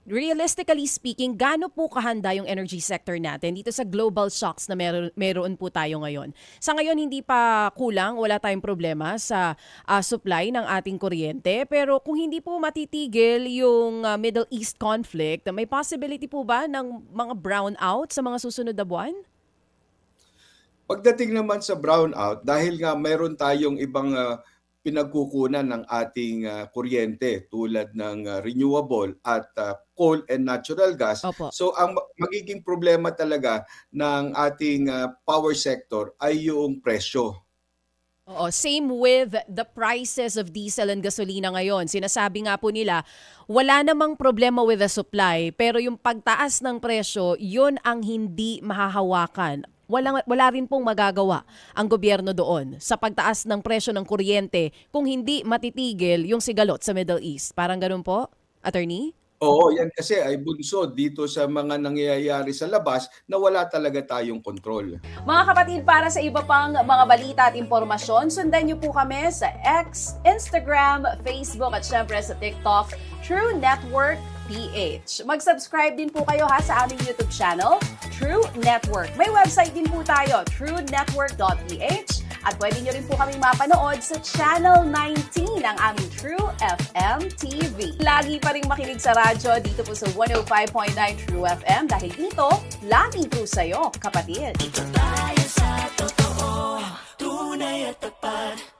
realistically speaking, gaano po kahanda yung energy sector natin dito sa global shocks na meron po tayo ngayon? Sa ngayon, hindi pa kulang, wala tayong problema sa supply ng ating kuryente. Pero kung hindi po matitigil yung Middle East conflict, may possibility po ba ng mga brownout sa mga susunod na buwan? Pagdating naman sa brownout, dahil nga mayroon tayong ibang pinagkukunan ng ating kuryente tulad ng renewable at coal and natural gas. Opo. So ang magiging problema talaga ng ating power sector ay yung presyo. Oo, same with the prices of diesel and gasolina ngayon. Sinasabi nga po nila, wala namang problema with the supply, pero yung pagtaas ng presyo, yun ang hindi mahahawakan. Wala rin pong magagawa ang gobyerno doon sa pagtaas ng presyo ng kuryente kung hindi matitigil yung sigalot sa Middle East. Parang ganun po, attorney? Oo, yan kasi ay bunsod dito sa mga nangyayari sa labas na wala talaga tayong kontrol. Mga kapatid, para sa iba pang mga balita at impormasyon, sundan niyo po kami sa X, Instagram, Facebook at syempre sa TikTok, True Network PH. Mag-subscribe din po kayo sa aming YouTube channel, True Network. May website din po tayo, truenetwork.ph. At pwede nyo rin po kaming mapanood sa Channel 19 ng aming True FM TV. Lagi pa rin makinig sa radyo dito po sa 105.9 True FM dahil dito, laging true sa'yo, kapatid. Dito tayo sa totoo, tunay at tapat.